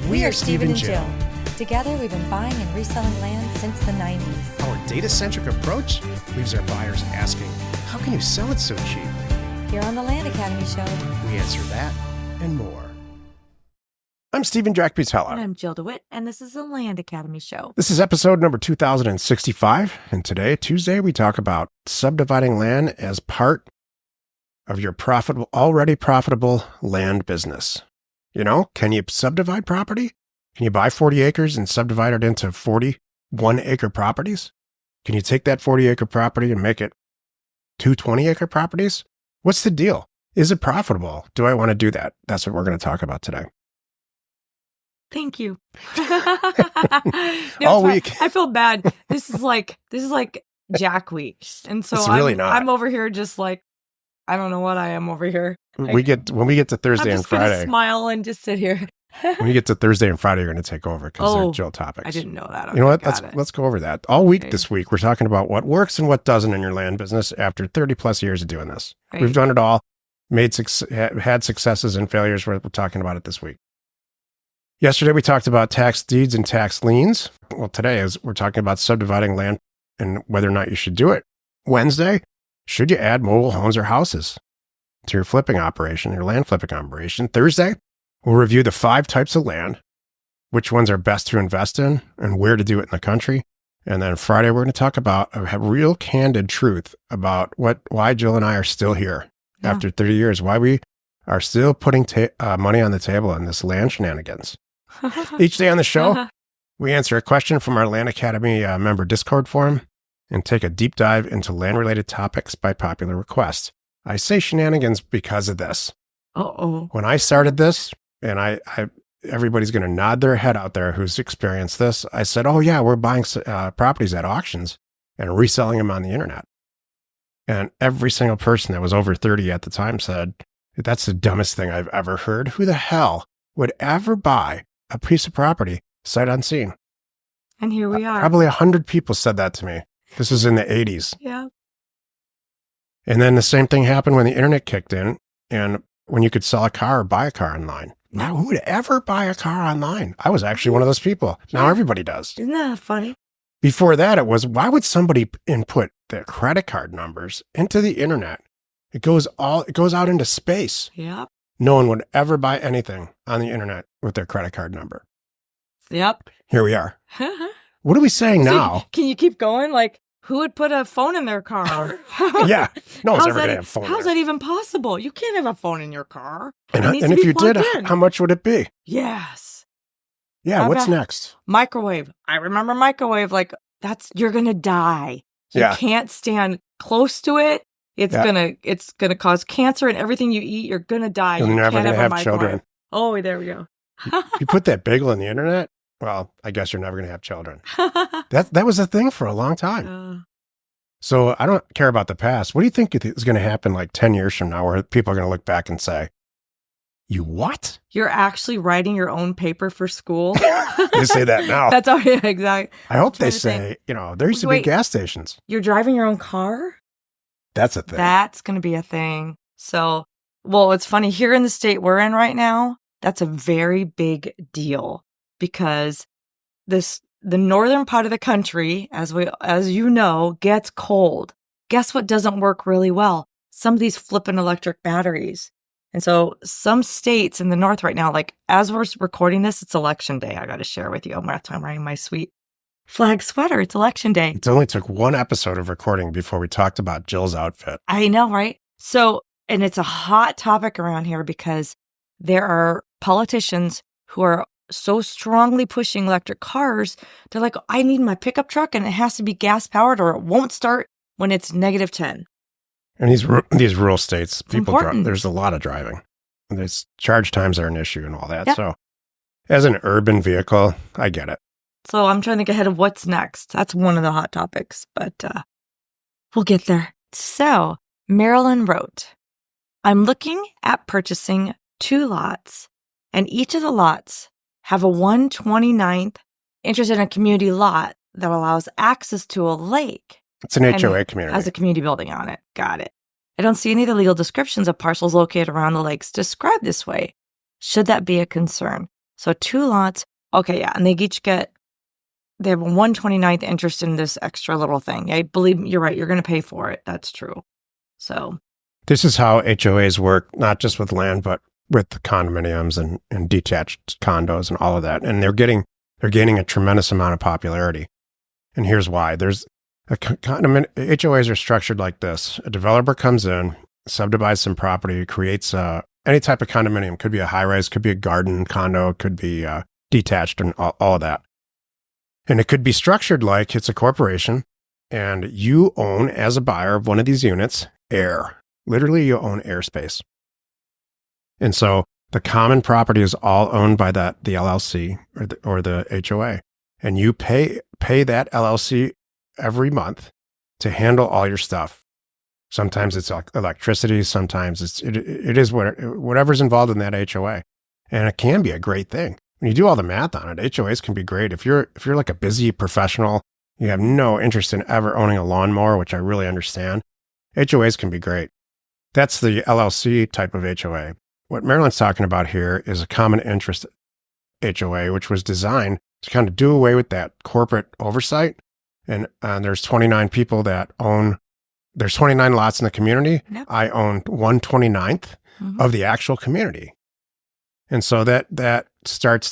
We are Steve and Jill. Together, we've been buying and reselling land since the 90s. Our data-centric approach leaves our buyers asking, how can you sell it so cheap? Here on the Land Academy Show, We answer that and more. I'm Stephen Jack Butala. and I'm Jill DeWit, and this is the Land Academy Show. This is episode number 2065, and today, Tuesday, we talk about subdividing land as part of your already profitable land business. You know, can you subdivide property? Can you buy 40 acres and subdivide it into 40 one-acre properties? Can you take that 40-acre property and make it two 20-acre properties? What's the deal? Is it profitable? Do I want to do that? That's what we're going to talk about today. Thank you. All week. I feel bad. This is like Jack week, and so It's really not. I'm over here just like I don't know what I am over here. When we get to Thursday I'm and just gonna Friday. smile and just sit here. When we get to Thursday and Friday, you're going to take over because they're Oh, Jill topics. I didn't know that. You know what? Okay, Let's go over that. All week Okay. this week, we're talking about what works and what doesn't in your land business after 30 plus years of doing this. Great. We've done it all, had successes and failures. We're talking about it this week. Yesterday, we talked about tax deeds and tax liens. Well, today we're talking about subdividing land and whether or not you should do it. Wednesday, should you add mobile homes or houses to your flipping operation, your land flipping operation? Thursday, we'll review the 5 types of land, which ones are best to invest in, and where to do it in the country. And then Friday, we're going to talk about a real candid truth about why Jill and I are still here after 30 years, why we are still putting money on the table in this land shenanigans. Each day on the show, we answer a question from our Land Academy member Discord forum and take a deep dive into land-related topics by popular request. I say shenanigans because of this. Uh-oh. When I started this, and everybody's going to nod their head out there who's experienced this, I said, oh yeah, we're buying properties at auctions and reselling them on the internet. And every single person that was over 30 at the time said, that's the dumbest thing I've ever heard. Who the hell would ever buy a piece of property sight unseen? And here we are. Probably 100 people said that to me. This was in the 80s. Yeah. And then the same thing happened when the internet kicked in and when you could sell a car or buy a car online. Now, who would ever buy a car online? I was actually one of those people. Now everybody does. Isn't that funny? Before that, it was, why would somebody input their credit card numbers into the internet? It goes out into space. Yep. No one would ever buy anything on the internet with their credit card number. Yep. Here we are. What are we saying now? Can you keep going? Like, who would put a phone in their car? Yeah. No one's How's ever going that- to have a phone How's there. that even possible? You can't have a phone in your car. And It needs to if be you did, plugged in. how much would it be? Yes. Yeah, How what's about- next? Microwave. I remember microwave. Like, you're going to die. You Yeah. can't stand close to it. It's Yeah. gonna cause cancer and everything you eat. You're gonna die. You're You never can't going to a have microwave. children. Oh, there we go. You put that bagel in the internet, well, I guess you're never going to have children. That was a thing for a long time. So I don't care about the past. What do you think is going to happen like 10 years from now where people are going to look back and say, you what? You're actually writing your own paper for school. They say that now. That's all. Yeah, exactly. I hope they trying to say, there used to Wait. be gas stations. You're driving your own car? That's a thing. That's going to be a thing. So, well, it's funny. Here in the state we're in right now, that's a very big deal because the northern part of the country, as you know, gets cold. Guess what doesn't work really well? Some of these flippin' electric batteries. And so some states in the north right now, like as we're recording this, it's election day. I got to share with you. I'm wearing my sweet flag sweater. It's election day. It only took one episode of recording before we talked about Jill's outfit. I know, right? So, and it's a hot topic around here because there are politicians who are so strongly pushing electric cars. They're like, I need my pickup truck and it has to be gas powered or it won't start when it's -10. And these rural states, people important. there's a lot of driving. There's charge times are an issue and all that. Yep. So as an urban vehicle, I get it. So I'm trying to get ahead of what's next. That's one of the hot topics, but we'll get there. So Marilyn wrote, I'm looking at purchasing 2 lots, and each of the lots have a 1/29th interest in a community lot that allows access to a lake. It's an And HOA community. has a community building on it. Got it. I don't see any of the legal descriptions of parcels located around the lakes described this way. Should that be a concern? So 2 lots. Okay, yeah, and they have a 1/29th interest in this extra little thing. I believe you're right. You're going to pay for it. That's true. So This is how HOAs work, not just with land, but with the condominiums and detached condos and all of that. And they're gaining a tremendous amount of popularity. And here's why. There's HOAs are structured like this. A developer comes in, subdivides some property, creates any type of condominium. Could be a high-rise, could be a garden condo, could be detached, and all of that. And it could be structured like it's a corporation, and you own, as a buyer of one of these units, air. Literally, you own airspace. And so the common property is all owned by the LLC or the HOA. And you pay that LLC every month to handle all your stuff. Sometimes it's electricity. Sometimes it is whatever's involved in that HOA. And it can be a great thing. When you do all the math on it, HOAs can be great. If you're like a busy professional, you have no interest in ever owning a lawnmower, which I really understand, HOAs can be great. That's the LLC type of HOA. What Marilyn's talking about here is a common interest HOA, which was designed to kind of do away with that corporate oversight. And there's 29 people that own, there's 29 lots in the community. Yep. I own 1/29th of the actual community. And so that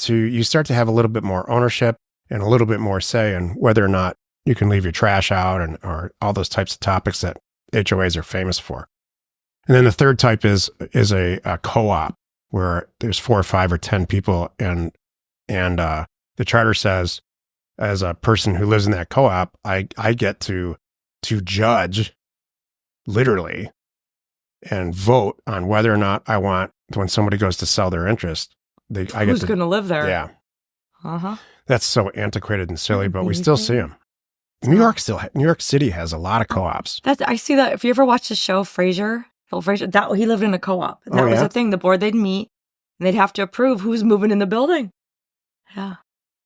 you start to have a little bit more ownership and a little bit more say in whether or not you can leave your trash out or all those types of topics that HOAs are famous for. And then the third type is a co-op where there's 4 or 5 or 10 people and the charter says, as a person who lives in that co-op, I get to judge literally and vote on whether or not I want, when somebody goes to sell their interest, who's going to live there? Yeah. Uh-huh. That's so antiquated and silly, but we still see them. New York City has a lot of co-ops. I see that. If you ever watched the show Frasier, he lived in a co-op. That was the thing. The board, they'd meet and they'd have to approve who's moving in the building. Yeah.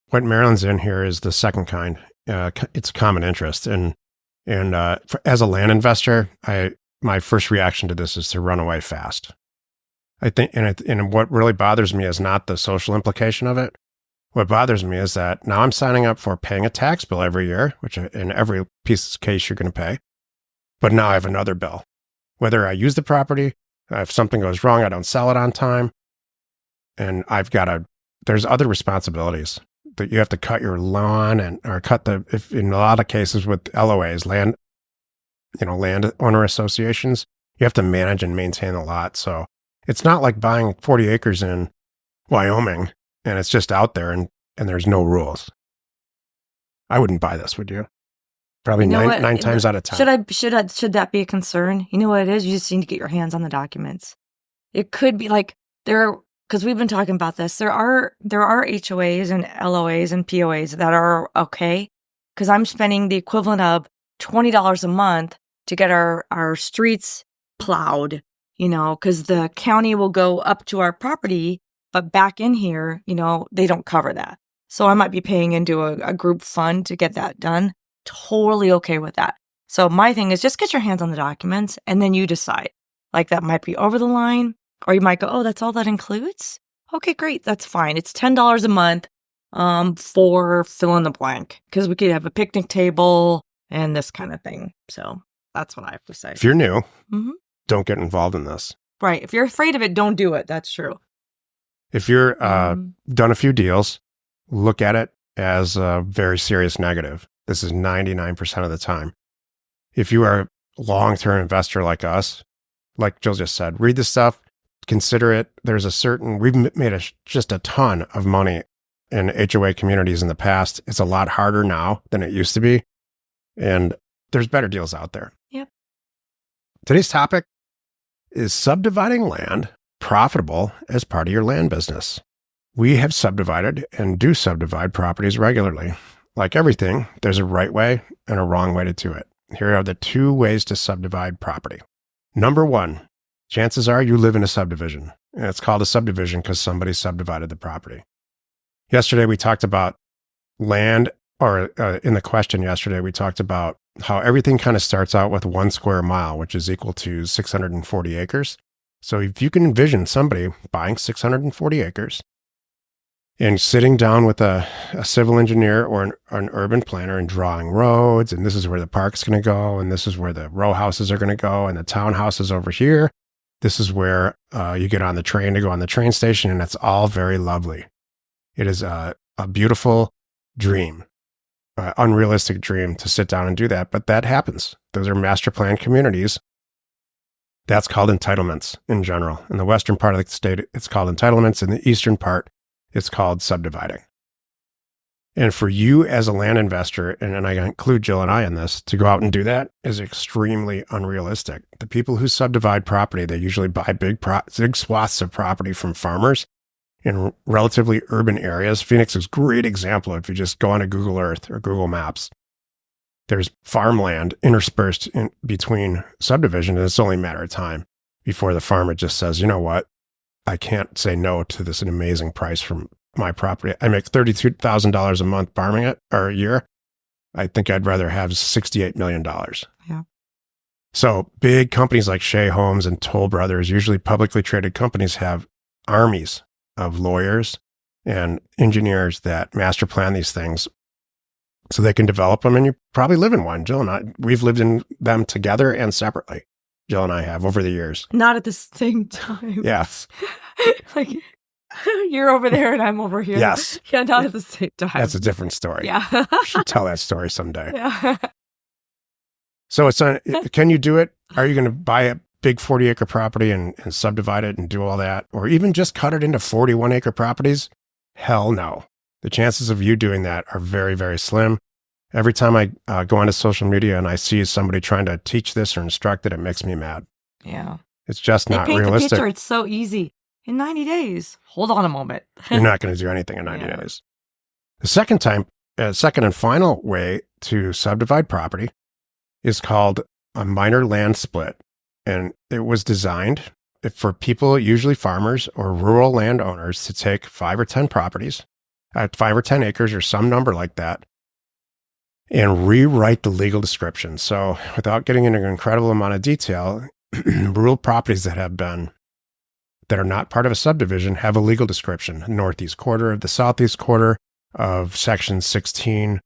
What Maryland's in here is the second kind. It's common interest. And as a land investor, my first reaction to this is to run away fast. I think, and what really bothers me is not the social implication of it. What bothers me is that now I'm signing up for paying a tax bill every year, which in every piece of case you're going to pay. But now I have another bill. Whether I use the property, if something goes wrong, I don't sell it on time. And there's other responsibilities that you have to cut your lawn if in a lot of cases with LOAs, land owner associations, you have to manage and maintain a lot. So it's not like buying 40 acres in Wyoming and it's just out there and there's no rules. I wouldn't buy this, would you? Probably nine times out of 10. Should that be a concern? You know what it is? You just need to get your hands on the documents. It could be like because we've been talking about this. There are HOAs and LOAs and POAs that are okay because I'm spending the equivalent of $20 a month to get our streets plowed, because the county will go up to our property, but back in here, they don't cover that. So I might be paying into a group fund to get that done. Totally okay with that. So my thing is just get your hands on the documents and then you decide. Like that might be over the line, or you might go, oh, that's all that includes? Okay, great. That's fine. It's $10 a month for fill in the blank because we could have a picnic table and this kind of thing. So that's what I have to say. If you're new, don't get involved in this. Right. If you're afraid of it, don't do it. That's true. If you're done a few deals, look at it as a very serious negative. This is 99% of the time. If you are a long-term investor like us, like Jill just said, read the stuff, consider it. We've made just a ton of money in HOA communities in the past. It's a lot harder now than it used to be. And there's better deals out there. Yep. Today's topic is subdividing land profitable as part of your land business. We have subdivided and do subdivide properties regularly. Like everything, there's a right way and a wrong way to do it. Here are the 2 ways to subdivide property. Number 1, chances are you live in a subdivision. And it's called a subdivision because somebody subdivided the property. Yesterday, we talked about land, or in the question yesterday, we talked about how everything kind of starts out with 1 square mile, which is equal to 640 acres. So if you can envision somebody buying 640 acres And sitting down with a civil engineer or an urban planner and drawing roads, and this is where the park's going to go, and this is where the row houses are going to go, and the townhouses over here. This is where you get on the train to go on the train station, and it's all very lovely. It is a beautiful dream, unrealistic dream to sit down and do that, but that happens. Those are master plan communities. That's called entitlements in general. In the western part of the state, it's called entitlements. In the eastern part, it's called subdividing. And for you as a land investor, and I include Jill and I in this, to go out and do that is extremely unrealistic. The people who subdivide property, they usually buy big swaths of property from farmers in relatively urban areas. Phoenix is a great example if you just go on a Google Earth or Google Maps. There's farmland interspersed in between subdivision, and it's only a matter of time before the farmer just says, you know what? I can't say no to this an amazing price from my property. I make $32,000 a month farming it, or a year. I think I'd rather have $68 million. Yeah. So big companies like Shea Homes and Toll Brothers, usually publicly traded companies, have armies of lawyers and engineers that master plan these things so they can develop them. And you probably live in one. Jill and I, we've lived in them together and separately. Jill and I have over the years. Not at the same time. Yes. Like, you're over there and I'm over here. Yes. Yeah, not at the same time. That's a different story. Yeah. We should tell that story someday. Yeah. So can you do it? Are you going to buy a big 40-acre property and subdivide it and do all that? Or even just cut it into 41-acre properties? Hell no. The chances of you doing that are very, very slim. Every time I go onto social media and I see somebody trying to teach this or instruct it makes me mad. Yeah. It's just not paint realistic. The picture. It's so easy. In 90 days. Hold on a moment. You're not going to do anything in 90 days. The second and final way to subdivide property is called a minor land split. And it was designed for people, usually farmers or rural landowners, to take 5 or 10 properties, 5 or 10 acres or some number like that, and rewrite the legal description. So without getting into an incredible amount of detail, rural properties that are not part of a subdivision have a legal description. Northeast quarter of the southeast quarter of section 16,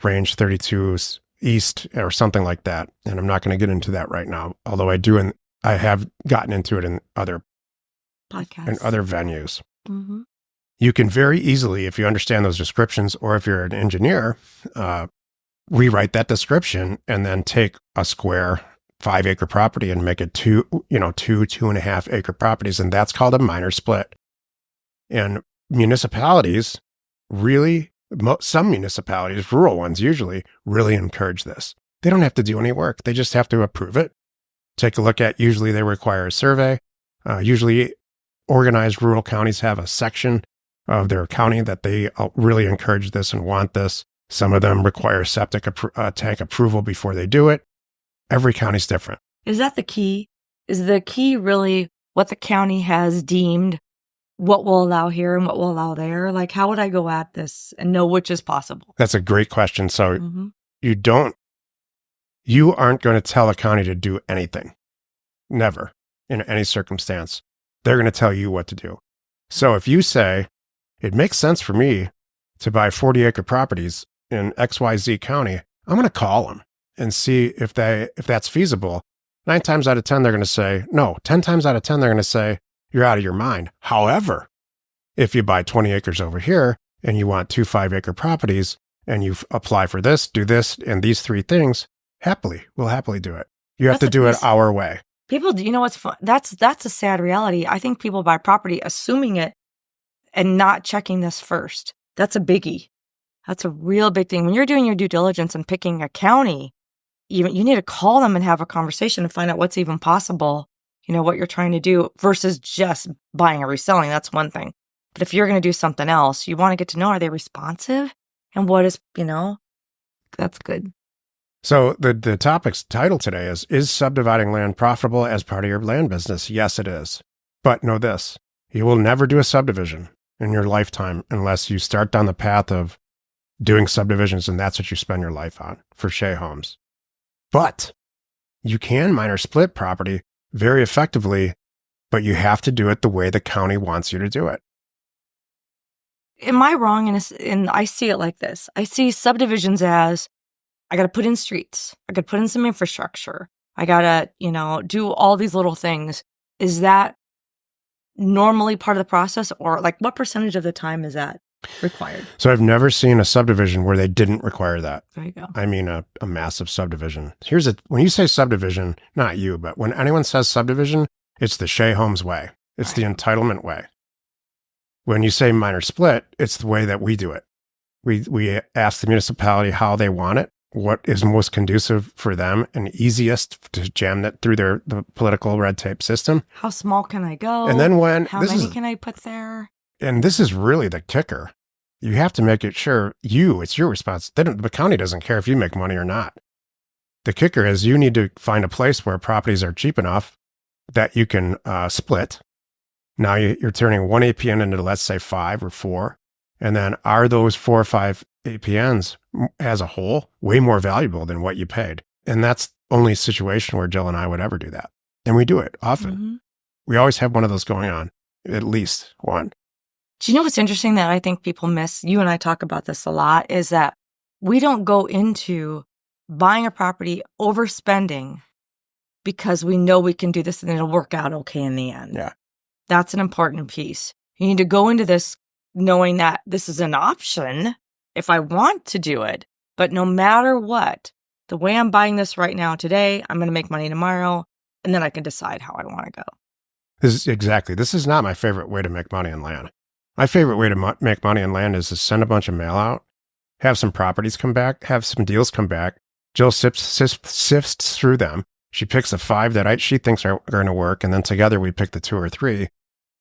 range 32 east, or something like that. And I'm not going to get into that right now, although I have gotten into it in other podcasts and other venues. Mm-hmm. You can very easily, if you understand those descriptions, or if you're an engineer, rewrite that description and then take a square 5-acre property and make it 2.5 acre properties. And that's called a minor split. And municipalities some municipalities, rural ones usually, really encourage this. They don't have to do any work. They just have to approve it. Take a look at, usually they require a survey. Usually organized rural counties have a section of their county that they really encourage this and want this. Some of them require septic tank approval before they do it. Every county's different. Is that the key? Is the key really what the county has deemed what will allow here and what will allow there? Like, how would I go at this and know which is possible? That's a great question. So you aren't going to tell a county to do anything. Never, in any circumstance. They're going to tell you what to do. So if you say, it makes sense for me to buy 40-acre properties in XYZ county, I'm going to call them and see if that's feasible. 9 times out of 10, they're going to say no. 10 times out of 10, they're going to say, you're out of your mind. However, if you buy 20 acres over here and you want 2 5-acre properties and you apply for this, do this, and these 3 things, we'll happily do it. You have to do it our way. People, you know what's fun? That's a sad reality. I think people buy property assuming it and not checking this first. That's a biggie. That's a real big thing. When you're doing your due diligence and picking a county, you need to call them and have a conversation and find out what's even possible, what you're trying to do versus just buying or reselling. That's one thing. But if you're going to do something else, you want to get to know, are they responsive? And what is, that's good. So the topic's title today is subdividing land profitable as part of your land business? Yes, it is. But know this, you will never do a subdivision in your lifetime unless you start down the path of doing subdivisions, and that's what you spend your life on for Shea Homes. But you can minor split property very effectively, but you have to do it the way the county wants you to do it. am I wrong in I see it like this. I see subdivisions as I got to put in streets. I got to put in some infrastructure. I got to, do all these little things. Is that normally part of the process, or like what percentage of the time is that required? So I've never seen a subdivision where they didn't require that. There you go. I mean, a massive subdivision. When you say subdivision, not you, but when anyone says subdivision, it's the Shea Holmes way. It's the entitlement way. When you say minor split, it's the way that we do it. We ask the municipality how they want it, what is most conducive for them and easiest to jam that through the political red tape system. How small can I go? And then how many can I put there? And this is really the kicker. You have to make it sure it's your responsibility. The county doesn't care if you make money or not. The kicker is you need to find a place where properties are cheap enough that you can split. Now you're turning one APN into, let's say, 5 or 4. And then are those 4 or 5 APNs as a whole way more valuable than what you paid? And that's only a situation where Jill and I would ever do that. And we do it often. Mm-hmm. We always have one of those going on, at least one. Do you know what's interesting that I think people miss? You and I talk about this a lot, is that we don't go into buying a property, overspending because we know we can do this and it'll work out okay in the end. Yeah. That's an important piece. You need to go into this knowing that this is an option if I want to do it. But no matter what, the way I'm buying this right now today, I'm going to make money tomorrow, and then I can decide how I want to go. This is not my favorite way to make money in land. My favorite way to make money in land is to send a bunch of mail out, have some properties come back, have some deals come back. Jill sifts through them. She picks the 5 that she thinks are going to work, and then together we pick the 2 or 3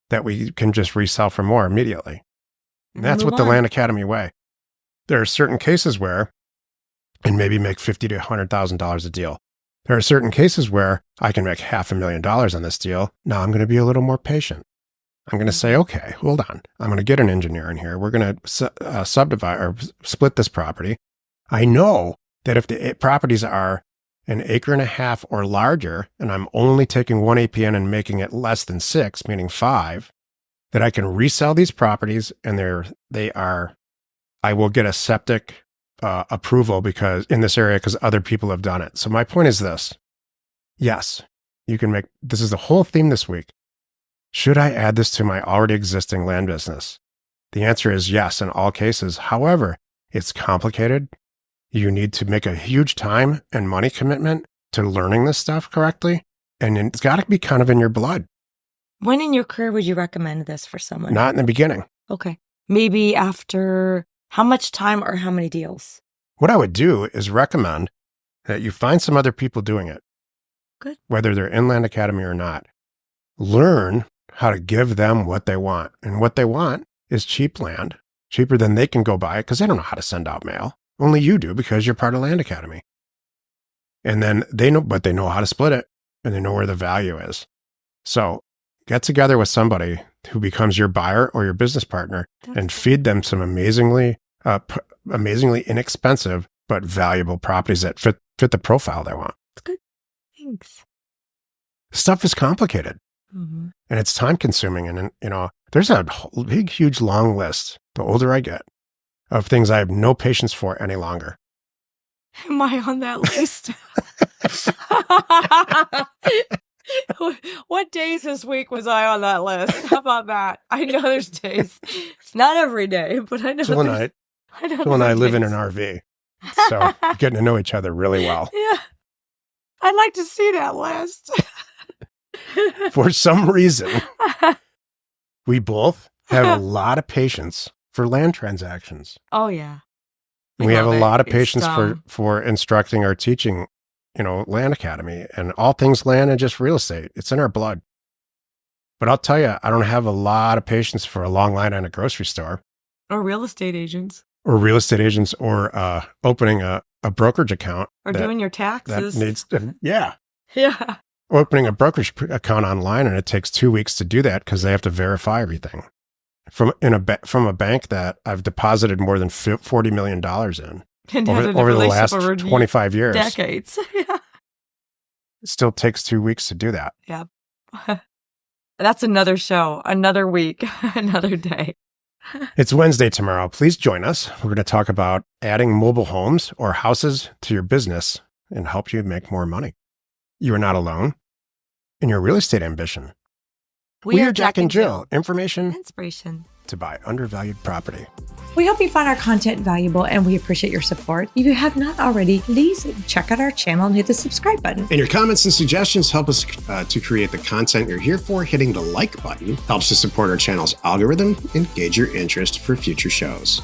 that we can just resell for more immediately. And that's what the Land Academy way. There are certain cases where, and maybe make $50,000 to $100,000 a deal. There are certain cases where I can make $500,000 on this deal. Now I'm going to be a little more patient. I'm going to say, okay, hold on. I'm going to get an engineer in here. We're going to subdivide or split this property. I know that if the properties are 1.5 acres or larger, and I'm only taking 1 APN and making it less than 6, meaning 5, that I can resell these properties, and I will get a septic approval because in this area because other people have done it. So my point is this. Yes, you can make, this is the whole theme this week. Should I add this to my already existing land business? The answer is yes in all cases. However, it's complicated. You need to make a huge time and money commitment to learning this stuff correctly. And it's got to be kind of in your blood. When in your career would you recommend this for someone? Not in the beginning. Okay. Maybe after how much time or how many deals? What I would do is recommend that you find some other people doing it. Good. Whether they're in Land Academy or not. Learn how to give them what they want. And what they want is cheap land, cheaper than they can go buy it because they don't know how to send out mail. Only you do because you're part of Land Academy. And then they know how to split it and they know where the value is. So get together with somebody who becomes your buyer or your business partner and feed them some amazingly inexpensive but valuable properties that fit the profile they want. That's good. Thanks. Stuff is complicated. Mm-hmm. And it's time consuming. And, there's a big, huge, long list, the older I get, of things I have no patience for any longer. Am I on that list? What days this week was I on that list? How about that? I know there's days. It's not every day, but I know. Jill and I live in an RV. So getting to know each other really well. Yeah. I'd like to see that list. For some reason, we both have a lot of patience for land transactions. Oh, yeah. We have a lot of patience for instructing or teaching, Land Academy and all things land and just real estate. It's in our blood. But I'll tell you, I don't have a lot of patience for a long line at a grocery store. Or real estate agents. Or opening a brokerage account. Or doing your taxes. That needs, yeah. Yeah. Opening a brokerage account online, and it takes 2 weeks to do that because they have to verify everything. From a bank that I've deposited more than $40 million in over the last 25 years. Decades. Yeah. It still takes 2 weeks to do that. Yeah. That's another show, another week, another day. It's Wednesday tomorrow. Please join us. We're going to talk about adding mobile homes or houses to your business and help you make more money. You are not alone in your real estate ambition. We are Jack and Jill. Information, Inspiration to buy undervalued property. We hope you found our content valuable and we appreciate your support. If you have not already, please check out our channel and hit the subscribe button. And your comments and suggestions help us to create the content you're here for. Hitting the like button helps to support our channel's algorithm and gauge your interest for future shows.